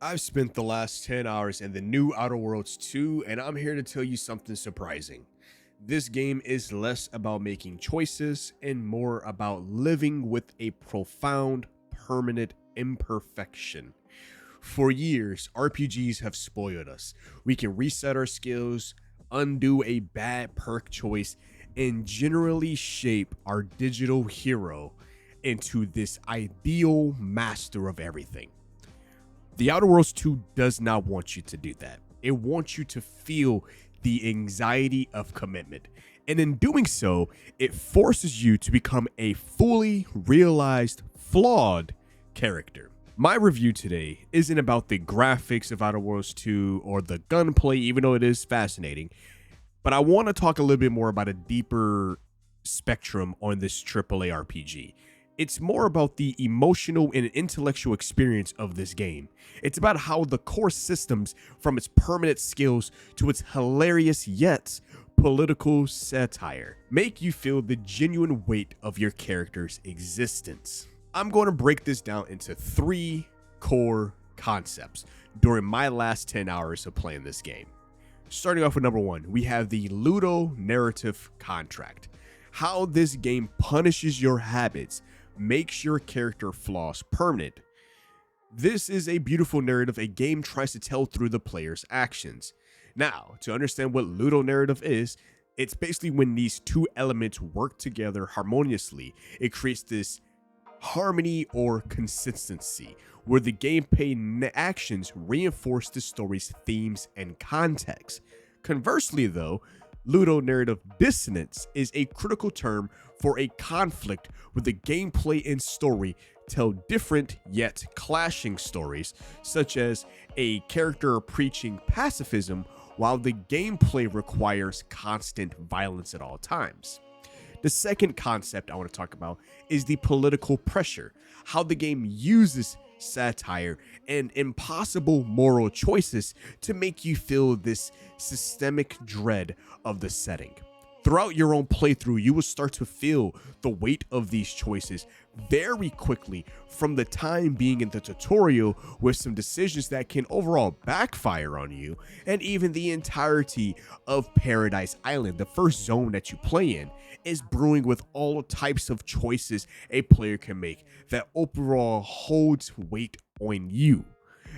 I've spent the last 10 hours in the new Outer Worlds 2, and I'm here to tell you something surprising. This game is less about making choices and more about living with a profound, permanent imperfection. For years, RPGs have spoiled us. We can reset our skills, undo a bad perk choice, and generally shape our digital hero into this ideal master of everything. The Outer Worlds 2 does not want you to do that. It wants you to feel the anxiety of commitment. And in doing so, it forces you to become a fully realized, flawed character. My review today isn't about the graphics of Outer Worlds 2 or the gunplay, even though it is fascinating, but I want to talk a little bit more about a deeper spectrum on this AAA RPG. It's more about the emotional and intellectual experience of this game. It's about how the core systems, from its permanent skills to its hilarious yet political satire, make you feel the genuine weight of your character's existence. I'm going to break this down into 3 core concepts during my last 10 hours of playing this game. Starting off with number 1, we have the Ludonarrative contract. How this game punishes your habits, makes your character flaws permanent. This is a beautiful narrative a game tries to tell through the player's actions. Now, to understand what Ludonarrative is, it's basically when these two elements work together harmoniously, it creates this harmony or consistency, where the gameplay actions reinforce the story's themes and context. Conversely, though, Ludonarrative dissonance is a critical term for a conflict where the gameplay and story tell different yet clashing stories, such as a character preaching pacifism while the gameplay requires constant violence at all times. The second concept I want to talk about is the political pressure, how the game uses satire and impossible moral choices to make you feel this systemic dread of the setting. Throughout your own playthrough, you will start to feel the weight of these choices very quickly, from the time being in the tutorial with some decisions that can overall backfire on you, and even the entirety of Paradise Island, the first zone that you play in, is brewing with all types of choices a player can make that overall holds weight on you,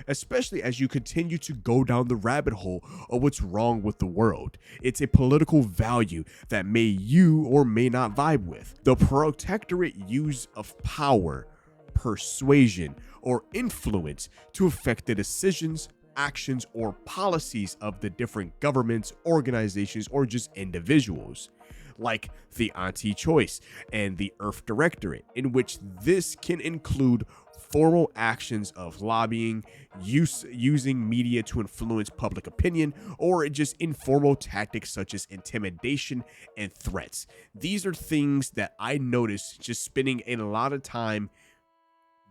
especially as you continue to go down the rabbit hole of what's wrong with the world. It's a political value that you or may not vibe with. The protectorate use of power, persuasion, or influence to affect the decisions, actions, or policies of the different governments, organizations, or just individuals, like the Anti-Choice and the Earth Directorate, in which this can include formal actions of lobbying, using media to influence public opinion, or just informal tactics such as intimidation and threats. These are things that I noticed just spending a lot of time,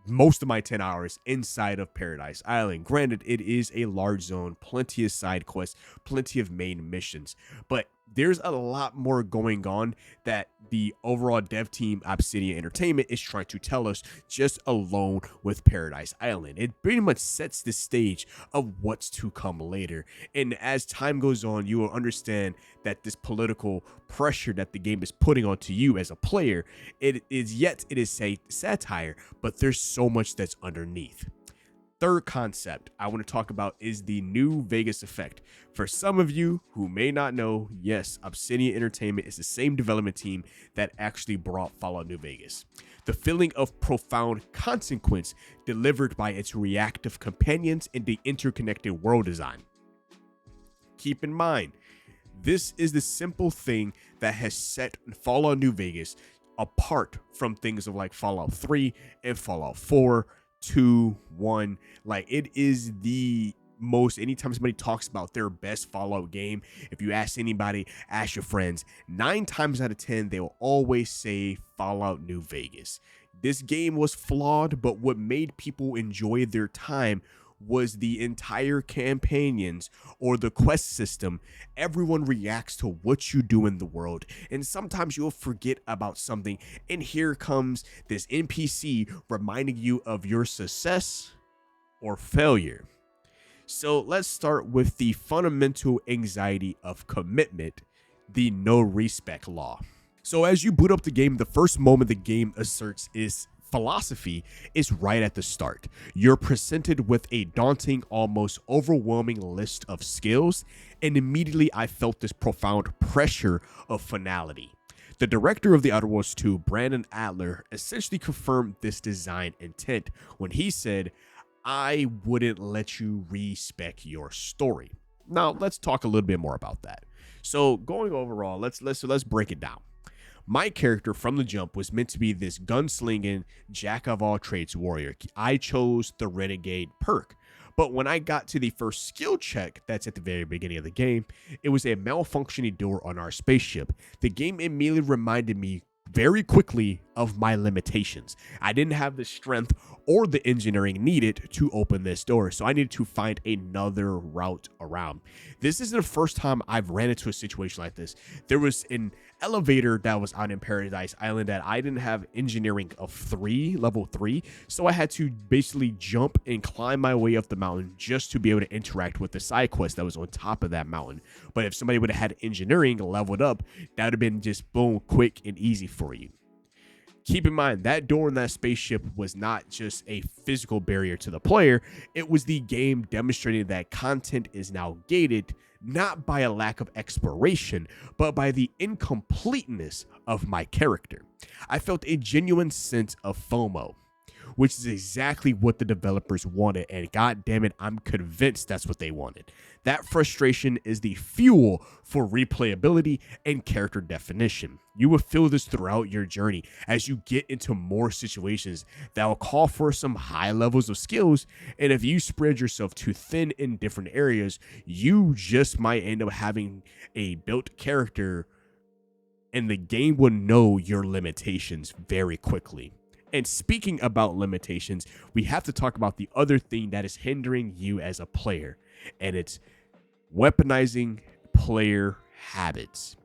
most of my 10 hours inside of Paradise Island. Granted, it is a large zone, plenty of side quests, plenty of main missions, but there's a lot more going on that the overall dev team, Obsidian Entertainment, is trying to tell us just alone with Paradise Island. It pretty much sets the stage of what's to come later. And as time goes on, you will understand that this political pressure that the game is putting onto you as a player, it is satire, but there's so much that's underneath. Third concept I want to talk about is the New Vegas effect. For some of you who may not know, yes, Obsidian Entertainment is the same development team that actually brought Fallout New Vegas. The feeling of profound consequence delivered by its reactive companions and the interconnected world design. Keep in mind, this is the simple thing that has set Fallout New Vegas apart from things of like Fallout 3 and Fallout 4, 2, 1. Like, it is the most, anytime somebody talks about their best Fallout game, if you ask anybody, ask your friends, 9 times out of 10 they will always say Fallout New Vegas. This game was flawed, but what made people enjoy their time was the entire campaigns or the quest system. Everyone reacts to what you do in the world, and sometimes you'll forget about something, and here comes this NPC reminding you of your success or failure. So let's start with the fundamental anxiety of commitment, the no respec law. So as you boot up the game, the first moment the game asserts its philosophy is right at the start. You're presented with a daunting, almost overwhelming list of skills, and immediately I felt this profound pressure of finality. The director of The Outer Worlds 2, Brandon Adler, essentially confirmed this design intent when he said, "I wouldn't let you respec your story." Now, let's talk a little bit more about that. So, going overall, let's break it down. My character from the jump was meant to be this gunslinging, jack of all trades warrior. I chose the renegade perk. But when I got to the first skill check, that's at the very beginning of the game, it was a malfunctioning door on our spaceship. The game immediately reminded me very quickly of my limitations. I didn't have the strength or the engineering needed to open this door, so I needed to find another route around. This isn't the first time I've ran into a situation like this. There was an elevator that was out in Paradise Island that I didn't have engineering of level 3, so I had to basically jump and climb my way up the mountain just to be able to interact with the side quest that was on top of that mountain. But if somebody would have had engineering leveled up, that would have been just boom, quick and easy for you. Keep in mind, that door in that spaceship was not just a physical barrier to the player, it was the game demonstrating that content is now gated, not by a lack of exploration, but by the incompleteness of my character. I felt a genuine sense of FOMO, which is exactly what the developers wanted, and god damn it, I'm convinced that's what they wanted. That frustration is the fuel for replayability and character definition. You will feel this throughout your journey as you get into more situations that will call for some high levels of skills, and if you spread yourself too thin in different areas, you just might end up having a built character, and the game will know your limitations very quickly. And speaking about limitations, we have to talk about the other thing that is hindering you as a player, and it's weaponizing player habits.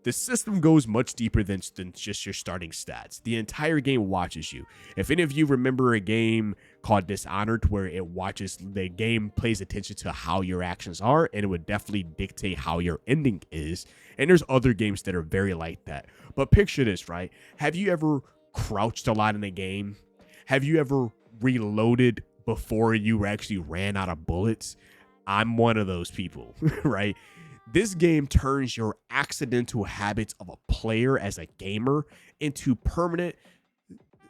The system goes much deeper than just your starting stats. The entire game watches you. If any of you remember a game called Dishonored, where the game plays attention to how your actions are, and it would definitely dictate how your ending is. And there's other games that are very like that. But picture this, right? Have you ever crouched a lot in a game? Have you ever reloaded before you actually ran out of bullets? I'm one of those people, right? This game turns your accidental habits of a player as a gamer into permanent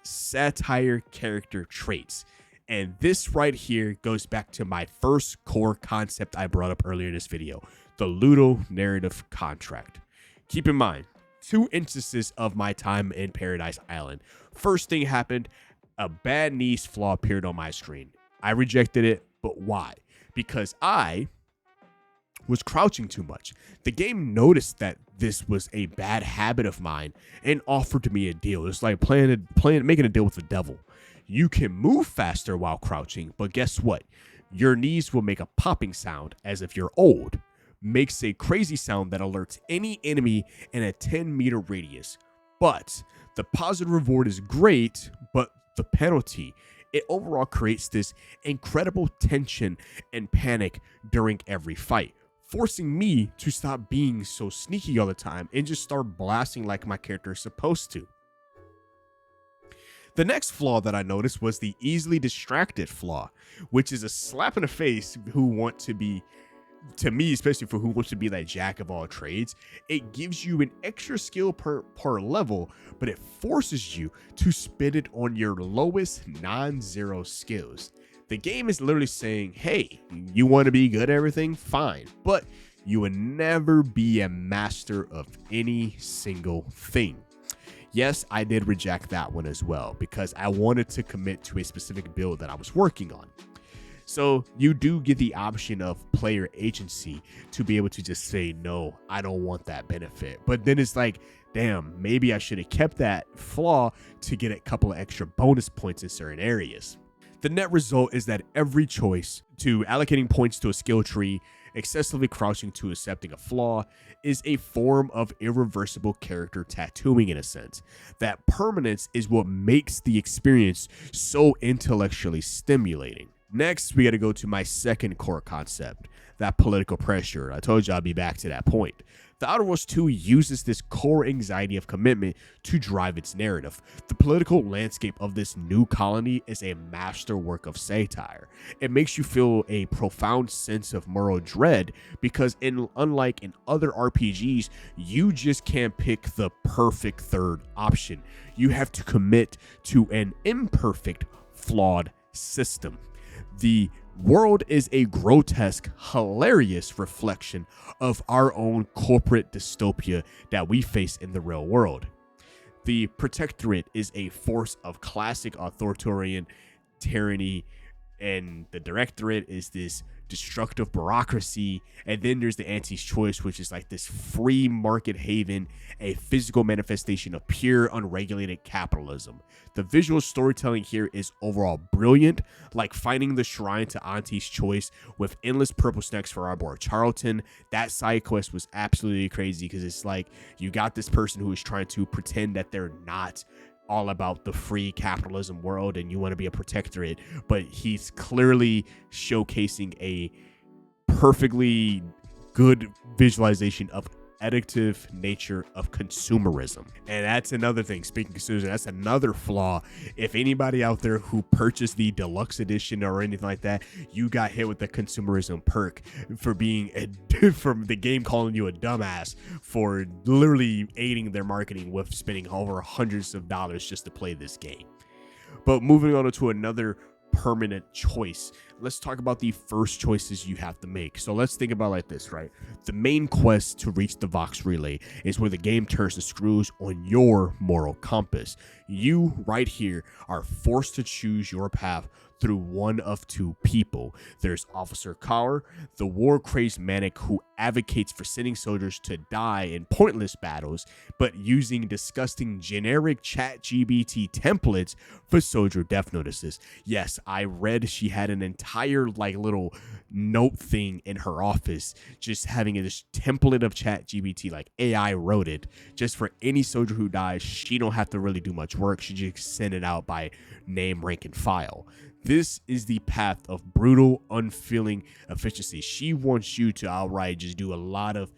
satire character traits. And this right here goes back to my first core concept I brought up earlier in this video, the Ludonarrative contract. Keep in mind, 2 instances of my time in Paradise Island. First thing happened, a bad niece flaw appeared on my screen. I rejected it, but why? Because I was crouching too much. The game noticed that this was a bad habit of mine and offered me a deal. It's like making a deal with the devil. You can move faster while crouching, but guess what? Your knees will make a popping sound as if you're old. Makes a crazy sound that alerts any enemy in a 10-meter radius. But the positive reward is great, but the penalty, it overall creates this incredible tension and panic during every fight, forcing me to stop being so sneaky all the time and just start blasting like my character is supposed to. The next flaw that I noticed was the easily distracted flaw, which is a slap in the face who want to be, to me, especially for who wants to be that jack of all trades. It gives you an extra skill per level, but it forces you to spend it on your lowest non-zero skills. The game is literally saying, hey, you want to be good at everything? Fine. But you will never be a master of any single thing. Yes, I did reject that one as well because I wanted to commit to a specific build that I was working on. So you do get the option of player agency to be able to just say, no, I don't want that benefit. But then it's like, damn, maybe I should have kept that flaw to get a couple of extra bonus points in certain areas. The net result is that every choice to allocating points to a skill tree, excessively crouching to accepting a flaw, is a form of irreversible character tattooing in a sense. That permanence is what makes the experience so intellectually stimulating. Next, we got to go to my second core concept, that political pressure. I told you I'll be back to that point. The Outer Worlds 2 uses this core anxiety of commitment to drive its narrative. The political landscape of this new colony is a masterwork of satire. It makes you feel a profound sense of moral dread because unlike in other RPGs, you just can't pick the perfect third option. You have to commit to an imperfect, flawed system. The world is a grotesque, hilarious reflection of our own corporate dystopia that we face in the real world. The Protectorate is a force of classic authoritarian tyranny, and the Directorate is this destructive bureaucracy, and then there's the anti-choice, which is like this free market haven, a physical manifestation of pure unregulated capitalism. The visual storytelling here is overall brilliant, like finding the shrine to Auntie's choice with endless purple snacks for our boy Charlton. That side quest was absolutely crazy because it's like you got this person who is trying to pretend that they're not all about the free capitalism world and you want to be a protectorate, but he's clearly showcasing a perfectly good visualization of addictive nature of consumerism. And that's another thing, speaking of consumerism, that's another flaw. If anybody out there who purchased the deluxe edition or anything like that, you got hit with the consumerism perk for being from the game calling you a dumbass for literally aiding their marketing with spending over hundreds of dollars just to play this game. But moving on to another permanent choice, let's talk about the first choices you have to make. So let's think about it like this, right? The main quest to reach the Vox Relay is where the game turns the screws on your moral compass. You right here are forced to choose your path through one of two people. There's Officer Kaur, the war-crazed manic who advocates for sending soldiers to die in pointless battles, but using disgusting generic ChatGPT templates for soldier death notices. Yes, I read she had an entire like little note thing in her office, just having this template of ChatGPT, like AI wrote it, just for any soldier who dies. She don't have to really do much work. She just send it out by name, rank, and file. This is the path of brutal, unfeeling efficiency. She wants you to outright just do a lot of,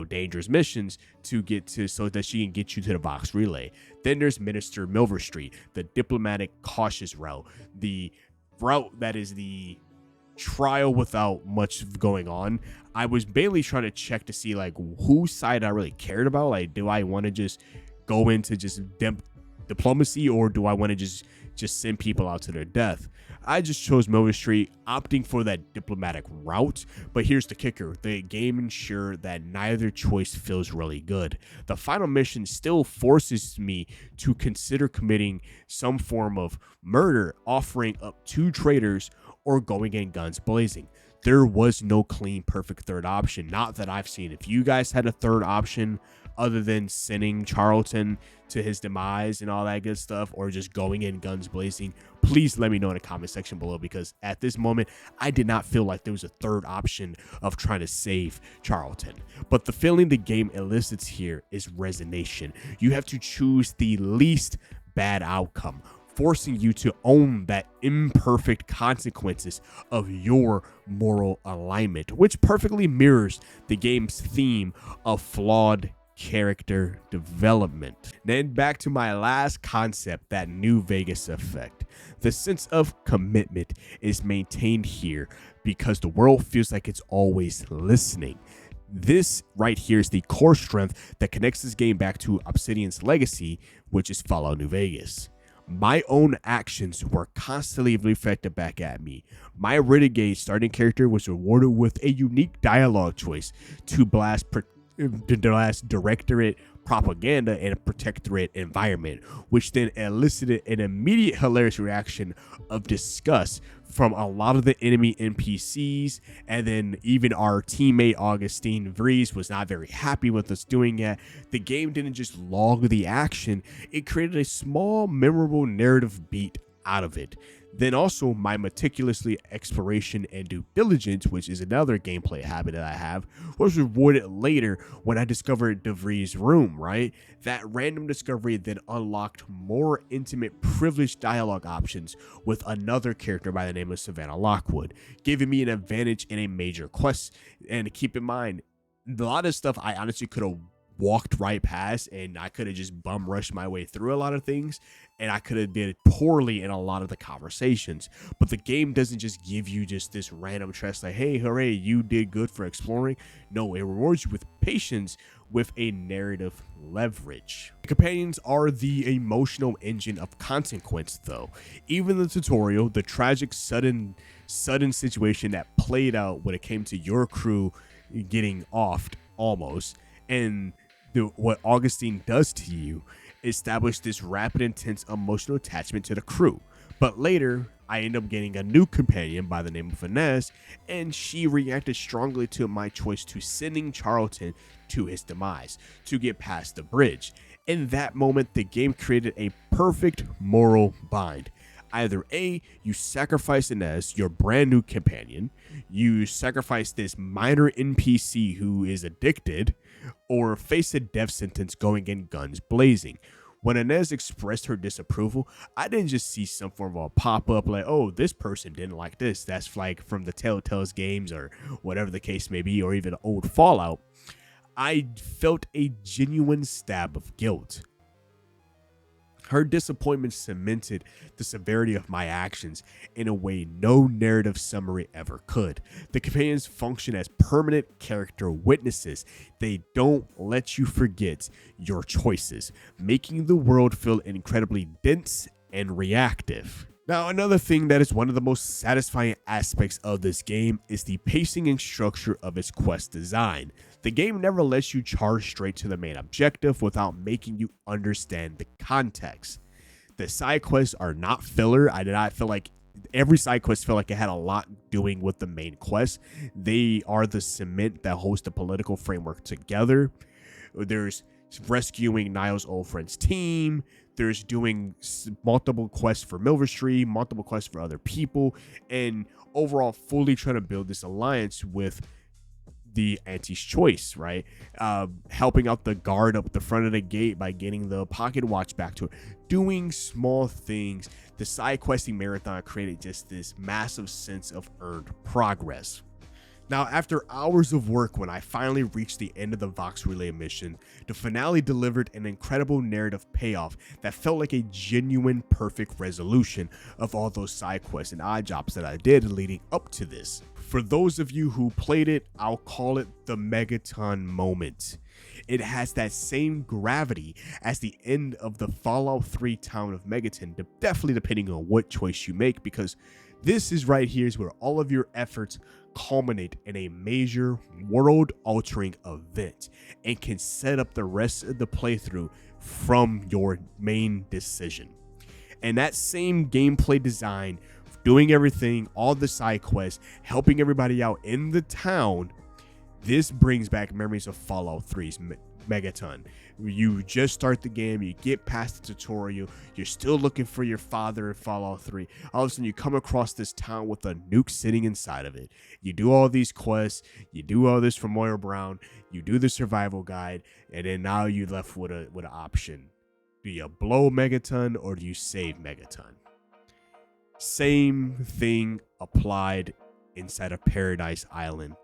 dangerous missions to get to so that she can get you to the Vox Relay. Then there's Minister Milver Street, the diplomatic, cautious route, the route that is the trial without much going on. I was mainly trying to check to see like whose side I really cared about. Like, do I want to just go into just diplomacy, or do I want to just send people out to their death? I just chose Milver Street, opting for that diplomatic route. But here's the kicker. The game ensured that neither choice feels really good. The final mission still forces me to consider committing some form of murder, offering up 2 traitors, or going in guns blazing. There was no clean, perfect third option, not that I've seen. If you guys had a third option other than sending Charlton to his demise and all that good stuff, or just going in guns blazing, please let me know in the comment section below, because at this moment, I did not feel like there was a third option of trying to save Charlton. But the feeling the game elicits here is resignation. You have to choose the least bad outcome, forcing you to own that imperfect consequences of your moral alignment, which perfectly mirrors the game's theme of flawed character development. Then back to my last concept, that New Vegas effect. The sense of commitment is maintained here because the world feels like it's always listening. This right here is the core strength that connects this game back to Obsidian's legacy, which is Fallout New Vegas. My own actions were constantly reflected back at me. My renegade starting character was rewarded with a unique dialogue choice to blast Directorate propaganda and a Protectorate environment, which then elicited an immediate hilarious reaction of disgust from a lot of the enemy NPCs, and then even our teammate Augustine Vries was not very happy with us doing it. The game didn't just log the action, it created a small memorable narrative beat out of it. Then also my meticulously exploration and due diligence, which is another gameplay habit that I have, was rewarded later when I discovered DeVries' room, right? That random discovery then unlocked more intimate, privileged dialogue options with another character by the name of Savannah Lockwood, giving me an advantage in a major quest. And keep in mind, a lot of stuff I honestly could have walked right past, and I could have just bum rushed my way through a lot of things, and I could have did poorly in a lot of the conversations. But the game doesn't just give you just this random trust like, hey, hooray, you did good for exploring. No, it rewards you with patience with a narrative leverage. The companions are the emotional engine of consequence, though. Even the tutorial, the tragic sudden situation that played out when it came to your crew getting offed almost, and what Augustine does to you, established this rapid, intense emotional attachment to the crew. But later, I end up getting a new companion by the name of Inez, and she reacted strongly to my choice to sending Charlton to his demise to get past the bridge. In that moment, the game created a perfect moral bind. Either A, you sacrifice Inez, your brand new companion, you sacrifice this minor NPC who is addicted, or face a death sentence going in guns blazing. When Inez expressed her disapproval, I didn't just see some form of a pop-up like, oh, this person didn't like this. That's like from the Telltale's games or whatever the case may be, or even old Fallout. I felt a genuine stab of guilt. Her disappointment cemented the severity of my actions in a way no narrative summary ever could. The companions function as permanent character witnesses. They don't let you forget your choices, making the world feel incredibly dense and reactive. Now, another thing that is one of the most satisfying aspects of this game is the pacing and structure of its quest design. The game never lets you charge straight to the main objective without making you understand the context. The side quests are not filler. I did not feel like every side quest felt like it had a lot doing with the main quest. They are the cement that holds the political framework together. There's rescuing Niall's old friend's team. There's doing multiple quests for Milver Street, multiple quests for other people, and overall fully trying to build this alliance with the Auntie's Choice, right? Helping out the guard up the front of the gate by getting the pocket watch back to it. Doing small things. The side questing marathon created just this massive sense of earned progress. Now, after hours of work, when I finally reached the end of the Vox Relay mission, the finale delivered an incredible narrative payoff that felt like a genuine perfect resolution of all those side quests and odd jobs that I did leading up to this. For those of you who played it, I'll call it the Megaton moment. It has that same gravity as the end of the Fallout 3 town of Megaton, definitely depending on what choice you make, because this is right here is where all of your efforts culminate in a major world-altering event and can set up the rest of the playthrough from your main decision. And that same gameplay design, doing everything, all the side quests, helping everybody out in the town, this brings back memories of Fallout 3's Megaton. You just start the game, you get past the tutorial, you're still looking for your father in Fallout 3. All of a sudden you come across this town with a nuke sitting inside of it. You do all these quests, you do all this for Moira Brown, you do the survival guide, and then now you're left with an option. Do you blow Megaton or do you save Megaton? Same thing applied inside of Paradise Island.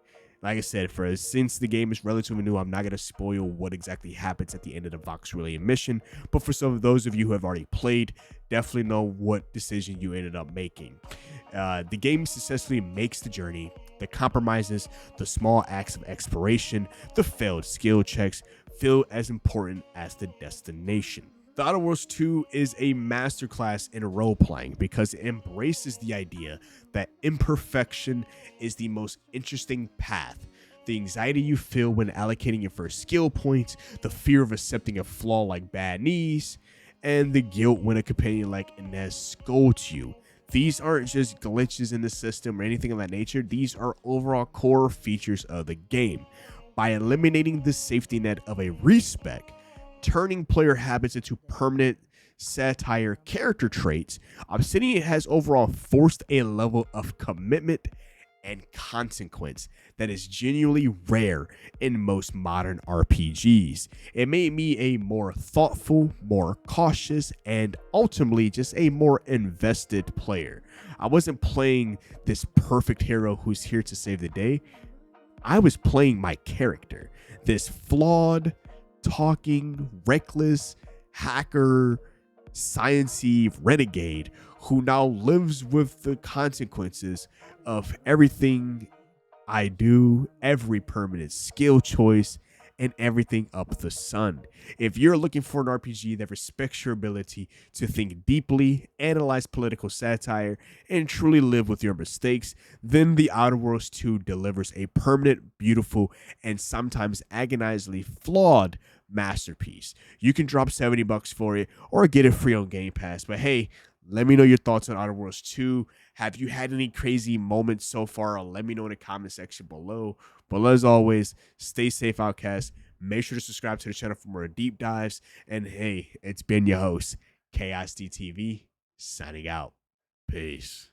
Like I said, since the game is relatively new, I'm not going to spoil what exactly happens at the end of the Vox Relay mission. But for some of those of you who have already played, definitely know what decision you ended up making. The game successfully makes the journey, the compromises, the small acts of exploration, the failed skill checks feel as important as the destination. The Outer Worlds 2 is a masterclass in role-playing because it embraces the idea that imperfection is the most interesting path. The anxiety you feel when allocating your first skill points, the fear of accepting a flaw like bad knees, and the guilt when a companion like Inez scolds you. These aren't just glitches in the system or anything of that nature. These are overall core features of the game. By eliminating the safety net of a respec, turning player habits into permanent satire character traits, Obsidian has overall forced a level of commitment and consequence that is genuinely rare in most modern RPGs. It made me a more thoughtful, more cautious, and ultimately just a more invested player. I wasn't playing this perfect hero who's here to save the day. I was playing my character, this flawed, talking, reckless, hacker, sciency renegade who now lives with the consequences of everything I do, every permanent skill choice, and everything up the sun. If you're looking for an RPG that respects your ability to think deeply, analyze political satire, and truly live with your mistakes, then The Outer Worlds 2 delivers a permanent, beautiful, and sometimes agonizingly flawed masterpiece. You can drop $70 for it or get it free on Game Pass. But hey, let me know your thoughts on Outer Worlds 2. Have you had any crazy moments so far? Let me know in the comment section below. But as always, stay safe, Outcast. Make sure to subscribe to the channel for more deep dives. And hey, it's been your host, Chaos DTV, signing out. Peace.